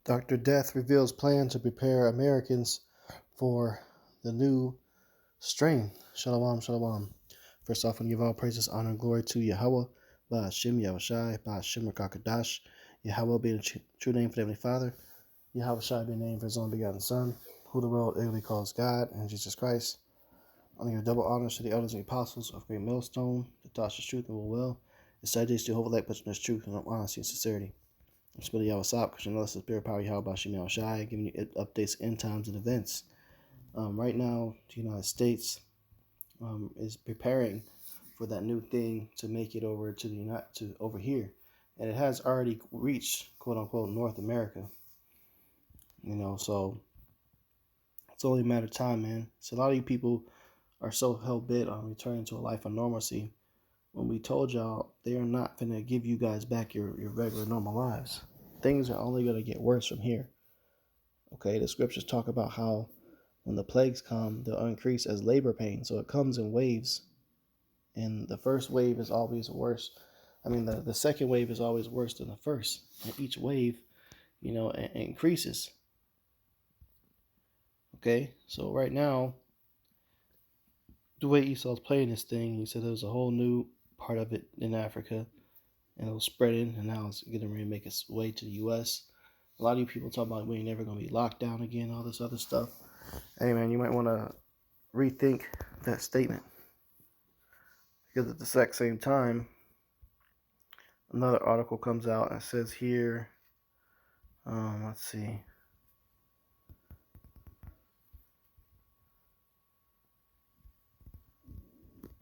Dr. Death reveals plan to prepare Americans for the new strain. Shalom, shalom. First off, I give all praises, honor, and glory to Yahweh, Ba'ashim, Yahushai, Ba'ashim, Rakakadash. Yahweh being the true name for the Heavenly Father. Yahweh Shai being named for his only begotten Son, who the world ignorantly calls God, and Jesus Christ. I give double honors to the elders and apostles of Great Millstone, the Tasha's truth and will. The Sages to Jehovah, like but there's truth and honesty and sincerity. I'm Spilly Yawasop, Christian Less, the Spirit Power Yahweh Bashim Yahweh Shai, giving you updates, end times, and events. Right now, the United States is preparing for that new thing to make it over to over here, and it has already reached quote unquote North America. So it's only a matter of time, man. So a lot of you people are so hell bent on returning to a life of normalcy when we told y'all they are not going to give you guys back your regular normal lives. Things are only going to get worse from here. Okay, the scriptures talk about how when the plagues come, they'll increase as labor pain. So it comes in waves. And the first wave is always worse. The second wave is always worse than the first. And each wave, increases. Okay, so right now, the way Esau's playing this thing, he said there's a whole new part of it in Africa, and it was spreading, and now it's getting ready to make its way to the U.S. A lot of you people talk about we ain't never going to be locked down again, all this other stuff. Hey, man, you might want to rethink that statement. Because at the exact same time, another article comes out and says here, let's see.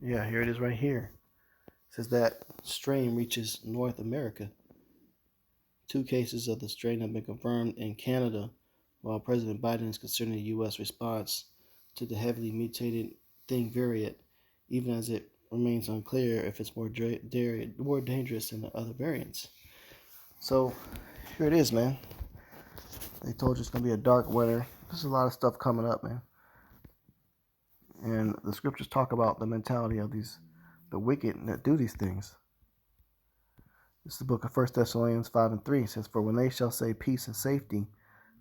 Yeah, here it is right here. It says that strain reaches North America. 2 cases of the strain have been confirmed in Canada, while President Biden is considering the U.S. response to the heavily mutated thing variant, even as it remains unclear if it's more dangerous than the other variants. So here it is, man. They told you it's going to be a dark winter. There's a lot of stuff coming up, man. And the scriptures talk about the mentality of the wicked that do these things. This is the book of 1 Thessalonians 5:3. It says, "For when they shall say peace and safety,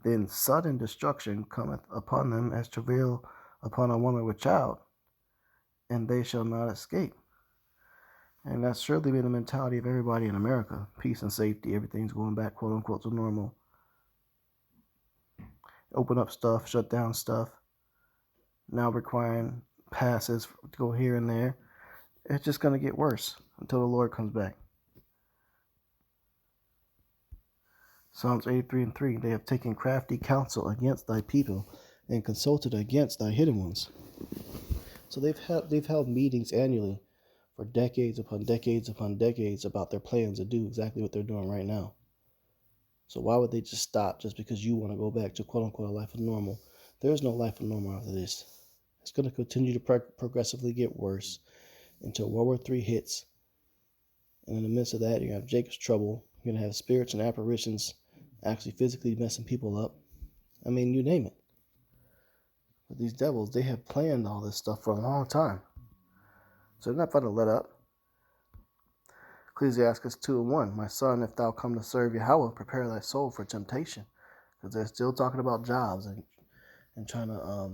then sudden destruction cometh upon them as travail upon a woman with child, and they shall not escape." And that's surely been the mentality of everybody in America. Peace and safety, everything's going back, quote unquote, to normal. Open up stuff, shut down stuff. Now requiring passes to go here and there. It's just going to get worse until the Lord comes back. Psalms 83:3. They have taken crafty counsel against thy people and consulted against thy hidden ones. So they've held meetings annually for decades upon decades upon decades about their plans to do exactly what they're doing right now. So why would they just stop just because you want to go back to quote unquote a life of normal? There is no life of normal after this. It's going to continue to progressively get worse until World War III hits. And in the midst of that, you're going to have Jacob's trouble. You're going to have spirits and apparitions actually physically messing people up. I mean, you name it. But these devils, they have planned all this stuff for a long time. So they're not going to let up. Ecclesiastes 2:1. My son, if thou come to serve Yahweh, prepare thy soul for temptation. Because they're still talking about jobs and trying to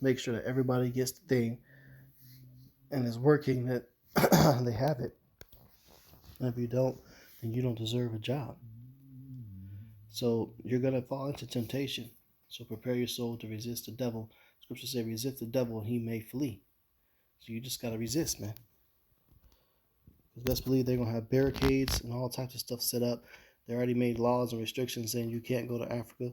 make sure that everybody gets the thing and is working that they have it. And if you don't, then you don't deserve a job. So you're going to fall into temptation. So prepare your soul to resist the devil. Scripture says, resist the devil and he may flee. So you just got to resist, man. Because best believe they're going to have barricades and all types of stuff set up. They already made laws and restrictions saying you can't go to Africa.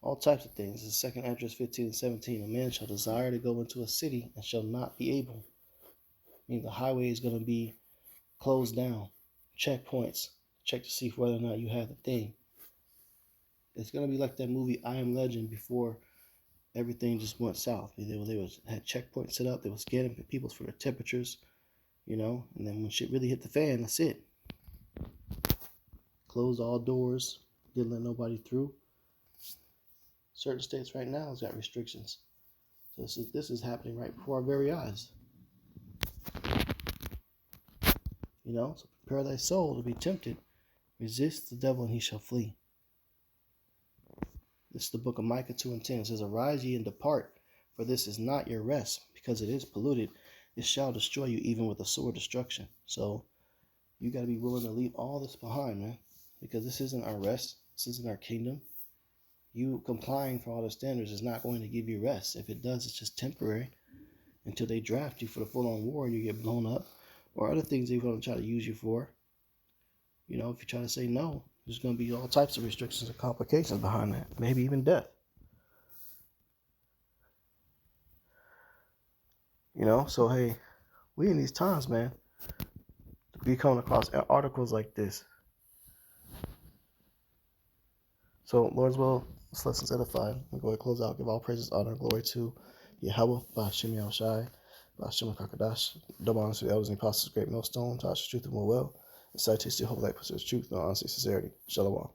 All types of things. In 2 Esdras 15:17, a man shall desire to go into a city and shall not be able. I mean, the highway is going to be closed down. Checkpoints. Check to see whether or not you have the thing. It's going to be like that movie I Am Legend before everything just went south. They had checkpoints set up. They were scanning people for their temperatures, and then when shit really hit the fan, that's it. Closed all doors. Didn't let nobody through. Certain states right now has got restrictions. So this is happening right before our very eyes. So prepare thy soul to be tempted. Resist the devil and he shall flee. This is the book of Micah 2:10. It says, Arise ye and depart, for this is not your rest, because it is polluted. It shall destroy you even with a sword destruction. So you got to be willing to leave all this behind, man, because this isn't our rest. This isn't our kingdom. You complying for all the standards is not going to give you rest. If it does, it's just temporary until they draft you for the full-on war and you get blown up, or other things they're going to try to use you for. You know, if you try to say no, there's going to be all types of restrictions and complications behind that, maybe even death. You know, so hey, we in these times, man, to be coming across articles like this. So, Lord's will, this lesson's edified. We'll go ahead and close out. Give all praises, honor, and glory to Yahweh, Ba'ashem Yahushai, Ba'ashem HaKadosh, double honors to the elders and apostles, great millstone, touch the truth and will, and citation to hope light pursues truth, no honesty, sincerity. Shalom.